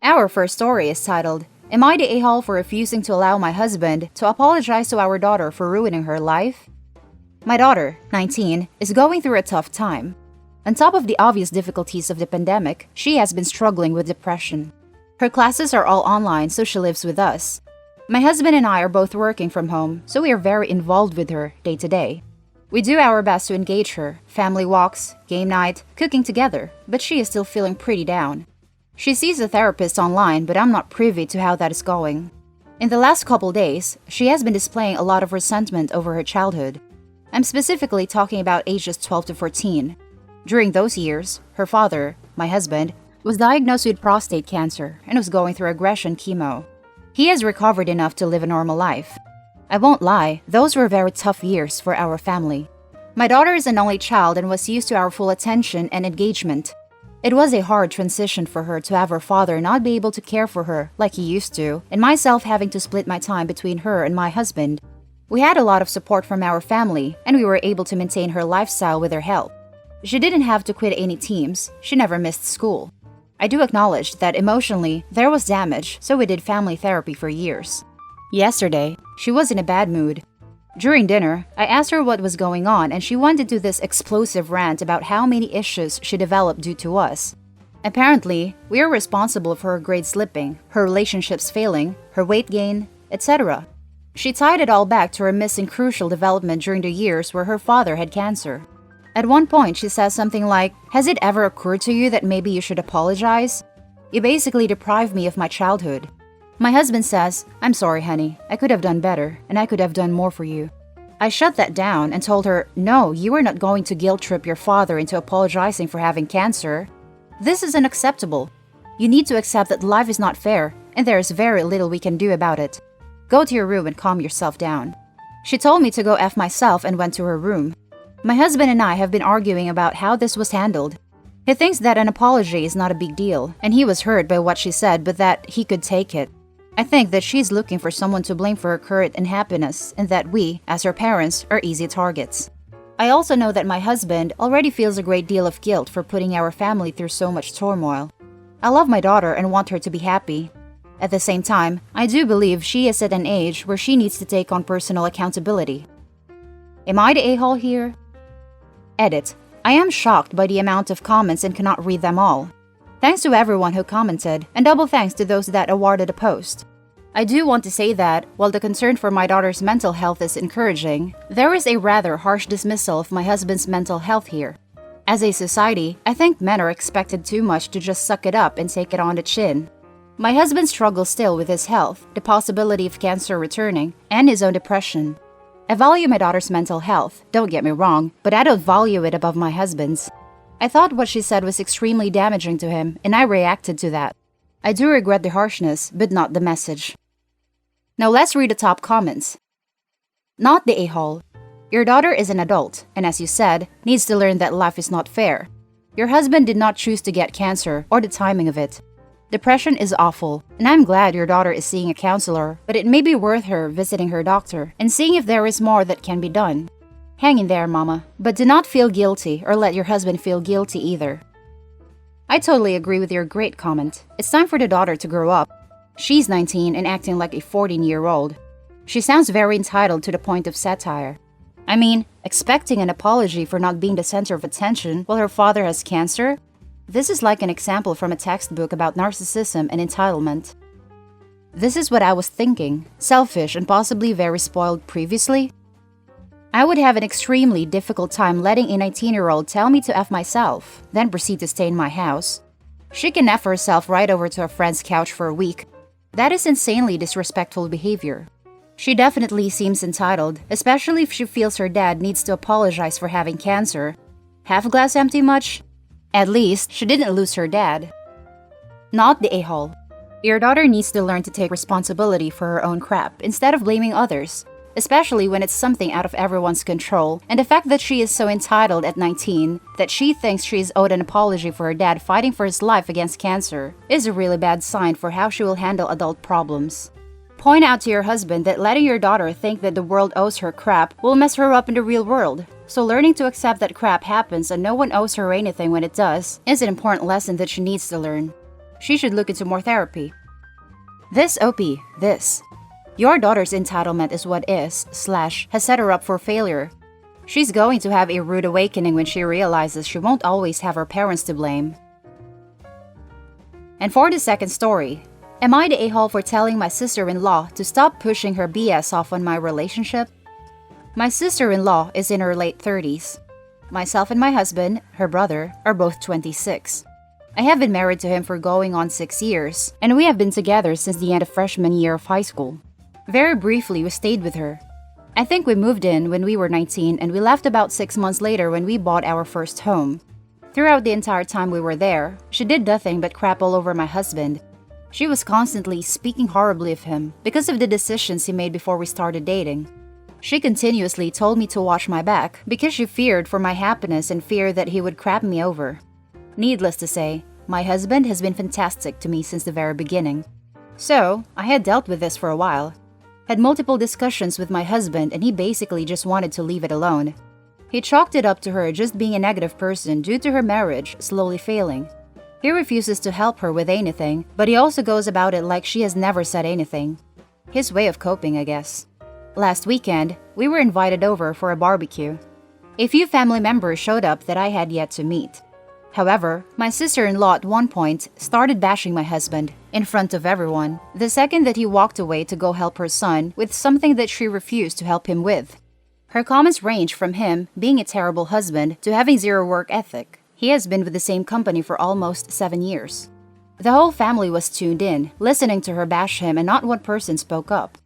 Our first story is titled, Am I the a-hole for refusing to allow my husband to apologize to our daughter for ruining her life? My daughter, 19, is going through a tough time. On top of the obvious difficulties of the pandemic, she has been struggling with depression. Her classes are all online, so she lives with us. My husband and I are both working from home, so we are very involved with her day to day. We do our best to engage her, family walks, game night, cooking together, but she is still feeling pretty down. She sees a therapist online, but I'm not privy to how that is going. In the last couple days, she has been displaying a lot of resentment over her childhood. I'm specifically talking about ages 12 to 14. During those years, her father, my husband, was diagnosed with prostate cancer and was going through aggression chemo. He has recovered enough to live a normal life. I won't lie, those were very tough years for our family. My daughter is an only child and was used to our full attention and engagement. It was a hard transition for her to have her father not be able to care for her like he used to, and myself having to split my time between her and my husband. We had a lot of support from our family, and we were able to maintain her lifestyle with their help. She didn't have to quit any teams, she never missed school. I do acknowledge that emotionally, there was damage, so we did family therapy for years. Yesterday, she was in a bad mood. During dinner, I asked her what was going on and she went into this explosive rant about how many issues she developed due to us. Apparently, we are responsible for her grades slipping, her relationships failing, her weight gain, etc. She tied it all back to her missing crucial development during the years where her father had cancer. At one point, she says something like, "Has it ever occurred to you that maybe you should apologize? You basically deprived me of my childhood." My husband says, "I'm sorry, honey. I could have done better, and I could have done more for you." I shut that down and told her, "No, you are not going to guilt trip your father into apologizing for having cancer. This is unacceptable. You need to accept that life is not fair, and there is very little we can do about it. Go to your room and calm yourself down." She told me to go F myself and went to her room. My husband and I have been arguing about how this was handled. He thinks that an apology is not a big deal, and he was hurt by what she said, but that he could take it. I think that she's looking for someone to blame for her current unhappiness, and that we, as her parents, are easy targets. I also know that my husband already feels a great deal of guilt for putting our family through so much turmoil. I love my daughter and want her to be happy. At the same time, I do believe she is at an age where she needs to take on personal accountability. Am I the a-hole here? Edit. I am shocked by the amount of comments and cannot read them all. Thanks to everyone who commented, and double thanks to those that awarded a post. I do want to say that, while the concern for my daughter's mental health is encouraging, there is a rather harsh dismissal of my husband's mental health here. As a society, I think men are expected too much to just suck it up and take it on the chin. My husband struggles still with his health, the possibility of cancer returning, and his own depression. I value my daughter's mental health, don't get me wrong, but I don't value it above my husband's. I thought what she said was extremely damaging to him, and I reacted to that. I do regret the harshness, but not the message. Now let's read the top comments. Not the a-hole. Your daughter is an adult, and as you said, needs to learn that life is not fair. Your husband did not choose to get cancer or the timing of it. Depression is awful, and I'm glad your daughter is seeing a counselor, but it may be worth her visiting her doctor and seeing if there is more that can be done. Hang in there, mama, but do not feel guilty or let your husband feel guilty either. I totally agree with your great comment. It's time for the daughter to grow up. She's 19 and acting like a 14-year-old. She sounds very entitled to the point of satire. I mean, expecting an apology for not being the center of attention while her father has cancer? This is like an example from a textbook about narcissism and entitlement. This is what I was thinking, selfish and possibly very spoiled previously. I would have an extremely difficult time letting a 19-year-old tell me to F myself, then proceed to stay in my house. She can F herself right over to a friend's couch for a week. That is insanely disrespectful behavior. She definitely seems entitled, especially if she feels her dad needs to apologize for having cancer. Half glass empty much? At least, she didn't lose her dad. Not the a-hole. Your daughter needs to learn to take responsibility for her own crap instead of blaming others. Especially when it's something out of everyone's control, and the fact that she is so entitled at 19 that she thinks she is owed an apology for her dad fighting for his life against cancer is a really bad sign for how she will handle adult problems. Point out to your husband that letting your daughter think that the world owes her crap will mess her up in the real world, so learning to accept that crap happens and no one owes her anything when it does is an important lesson that she needs to learn. She should look into more therapy. This OP, this. Your daughter's entitlement is what is, / has set her up for failure. She's going to have a rude awakening when she realizes she won't always have her parents to blame. And for the second story, am I the a-hole for telling my sister-in-law to stop pushing her BS off on my relationship? My sister-in-law is in her late 30s. Myself and my husband, her brother, are both 26. I have been married to him for going on 6 years, and we have been together since the end of freshman year of high school. Very briefly, we stayed with her. I think we moved in when we were 19 and we left about 6 months later when we bought our first home. Throughout the entire time we were there, she did nothing but crap all over my husband. She was constantly speaking horribly of him because of the decisions he made before we started dating. She continuously told me to watch my back because she feared for my happiness and feared that he would crap me over. Needless to say, my husband has been fantastic to me since the very beginning. So, I had dealt with this for a while. Had multiple discussions with my husband and he basically just wanted to leave it alone. He chalked it up to her just being a negative person due to her marriage slowly failing. He refuses to help her with anything, but he also goes about it like she has never said anything. His way of coping, I guess. Last weekend, we were invited over for a barbecue. A few family members showed up that I had yet to meet. However, my sister-in-law at one point started bashing my husband in front of everyone the second that he walked away to go help her son with something that she refused to help him with. Her comments range from him being a terrible husband to having zero work ethic. He has been with the same company for almost 7 years. The whole family was tuned in, listening to her bash him, and not one person spoke up.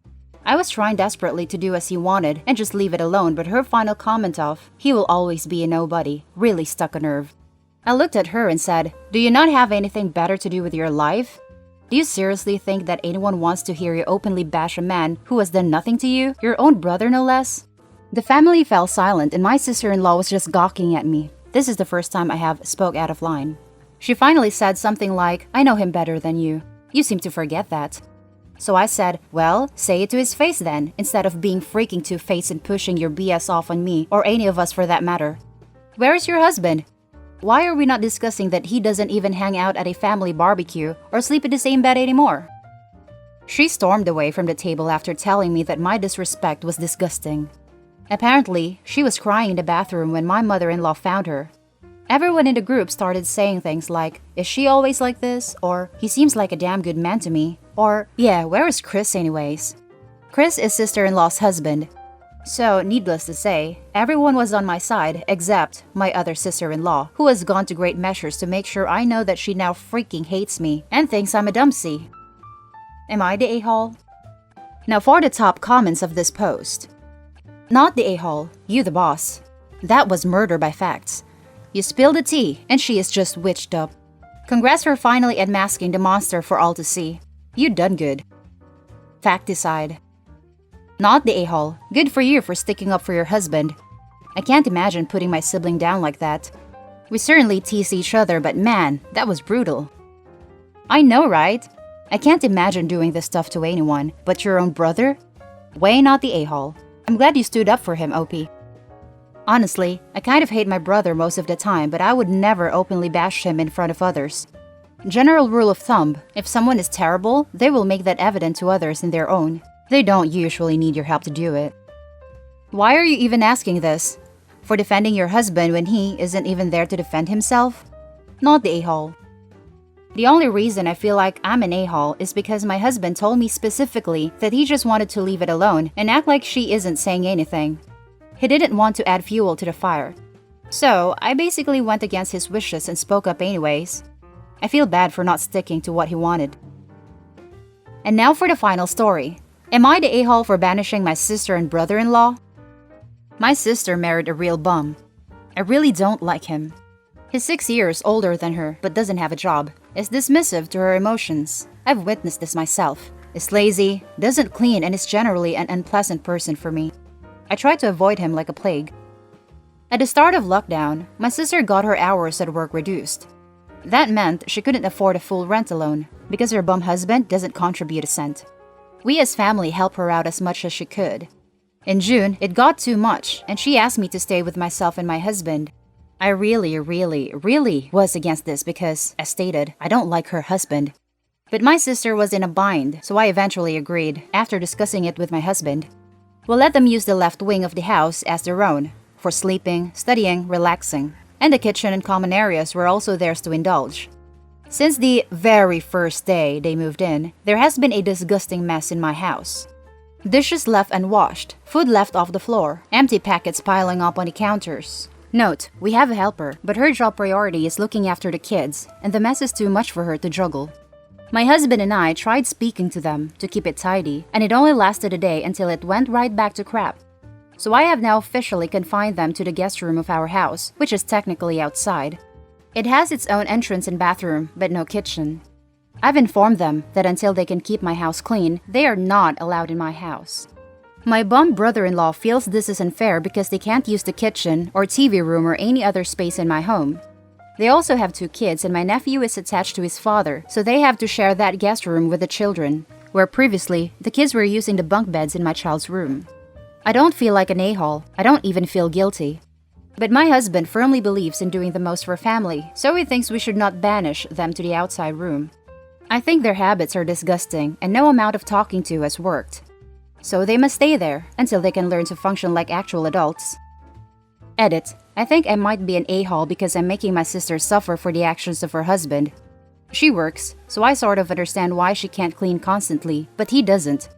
I was trying desperately to do as he wanted and just leave it alone, but her final comment of, "He will always be a nobody," really stuck a nerve. I looked at her and said, "Do you not have anything better to do with your life? Do you seriously think that anyone wants to hear you openly bash a man who has done nothing to you, your own brother no less?" The family fell silent and my sister-in-law was just gawking at me. This is the first time I have spoke out of line. She finally said something like, "I know him better than you. You seem to forget that." So I said, "Well, say it to his face then, instead of being freaking two-faced and pushing your BS off on me, or any of us for that matter. Where is your husband? Why are we not discussing that he doesn't even hang out at a family barbecue or sleep in the same bed anymore?" She stormed away from the table after telling me that my disrespect was disgusting. Apparently, she was crying in the bathroom when my mother-in-law found her. Everyone in the group started saying things like, "Is she always like this?" Or, "He seems like a damn good man to me." Or, "Yeah, where is Chris anyways?" Chris is sister-in-law's husband. So, needless to say, everyone was on my side except my other sister-in-law, who has gone to great measures to make sure I know that she now freaking hates me and thinks I'm a dumpsy. Am I the a-hole? Now for the top comments of this post. Not the a-hole, you the boss. That was murder by facts. You spilled the tea and she is just witched up. Congrats for finally unmasking the monster for all to see. You done good. Facticide. Not the a-hole. Good for you for sticking up for your husband. I can't imagine putting my sibling down like that. We certainly tease each other, but man, that was brutal. I know, right? I can't imagine doing this stuff to anyone, but your own brother? Way not the a-hole. I'm glad you stood up for him, OP. Honestly, I kind of hate my brother most of the time, but I would never openly bash him in front of others. General rule of thumb, if someone is terrible, they will make that evident to others in their own. They don't usually need your help to do it. Why are you even asking this? For defending your husband when he isn't even there to defend himself? Not the a-hole. The only reason I feel like I'm an a-hole is because my husband told me specifically that he just wanted to leave it alone and act like she isn't saying anything. He didn't want to add fuel to the fire. So, I basically went against his wishes and spoke up anyways. I feel bad for not sticking to what he wanted. And now for the final story. Am I the a-hole for banishing my sister and brother-in-law? My sister married a real bum. I really don't like him. He's 6 years older than her but doesn't have a job, is dismissive to her emotions. I've witnessed this myself. Is lazy, doesn't clean, and is generally an unpleasant person for me. I try to avoid him like a plague. At the start of lockdown, my sister got her hours at work reduced. That meant she couldn't afford a full rent alone because her bum husband doesn't contribute a cent. We as family help her out as much as she could. In June, it got too much, and she asked me to stay with myself and my husband. I really was against this because, as stated, I don't like her husband. But my sister was in a bind, so I eventually agreed after discussing it with my husband. We'll let them use the left wing of the house as their own, for sleeping, studying, relaxing, and the kitchen and common areas were also theirs to indulge. Since the very first day they moved in, there has been a disgusting mess in my house. Dishes left unwashed, food left off the floor, empty packets piling up on the counters. Note, we have a helper, but her job priority is looking after the kids, and the mess is too much for her to juggle. My husband and I tried speaking to them to keep it tidy, and it only lasted a day until it went right back to crap. So I have now officially confined them to the guest room of our house, which is technically outside. It has its own entrance and bathroom, but no kitchen. I've informed them that until they can keep my house clean, they are not allowed in my house. My bum brother-in-law feels this is unfair because they can't use the kitchen or TV room or any other space in my home. They also have 2 kids and my nephew is attached to his father, so they have to share that guest room with the children, where previously, the kids were using the bunk beds in my child's room. I don't feel like an a-hole, I don't even feel guilty. But my husband firmly believes in doing the most for family, so he thinks we should not banish them to the outside room. I think their habits are disgusting and no amount of talking to has worked. So they must stay there until they can learn to function like actual adults. Edit. I think I might be an a-hole because I'm making my sister suffer for the actions of her husband. She works, so I sort of understand why she can't clean constantly, but he doesn't.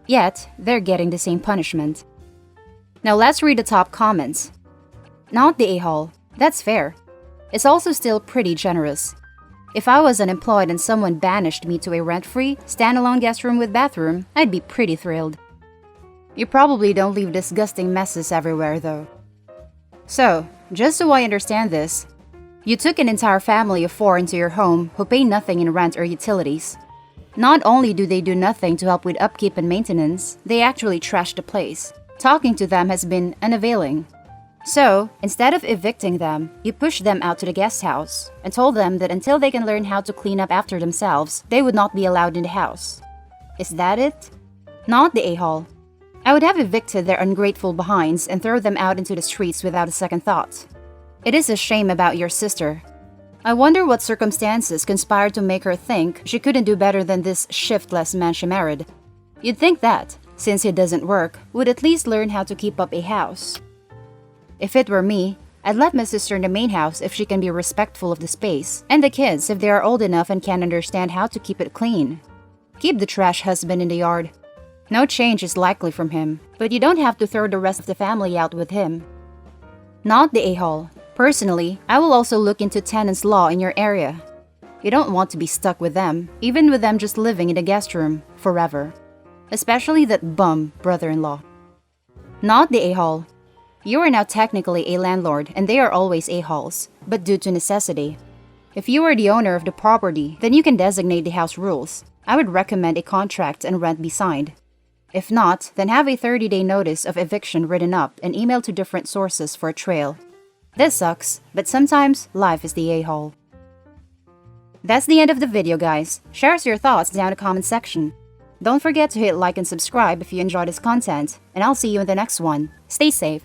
Yet, they're getting the same punishment. Now let's read the top comments. Not the a-hole. That's fair. It's also still pretty generous. If I was unemployed and someone banished me to a rent-free, standalone guest room with bathroom, I'd be pretty thrilled. You probably don't leave disgusting messes everywhere, though. So, just so I understand this, you took an entire family of 4 into your home who pay nothing in rent or utilities. Not only do they do nothing to help with upkeep and maintenance, they actually trash the place. Talking to them has been unavailing. So, instead of evicting them, you pushed them out to the guest house and told them that until they can learn how to clean up after themselves, they would not be allowed in the house. Is that it? Not the a-hole. I would have evicted their ungrateful behinds and throw them out into the streets without a second thought. It is a shame about your sister. I wonder what circumstances conspired to make her think she couldn't do better than this shiftless man she married. You'd think that, since he doesn't work, would at least learn how to keep up a house. If it were me, I'd let my sister in the main house if she can be respectful of the space, and the kids if they are old enough and can understand how to keep it clean. Keep the trash husband in the yard. No change is likely from him, but you don't have to throw the rest of the family out with him. Not the a-hole. Personally, I will also look into tenants' law in your area. You don't want to be stuck with them, even with them just living in the guest room, forever. Especially that bum brother-in-law. Not the a-hole. You are now technically a landlord and they are always a-holes, but due to necessity. If you are the owner of the property, then you can designate the house rules. I would recommend a contract and rent be signed. If not, then have a 30-day notice of eviction written up and emailed to different sources for a trail. This sucks, but sometimes life is the a-hole. That's the end of the video, guys. Share us your thoughts down in the comment section. Don't forget to hit like and subscribe if you enjoyed this content, and I'll see you in the next one. Stay safe.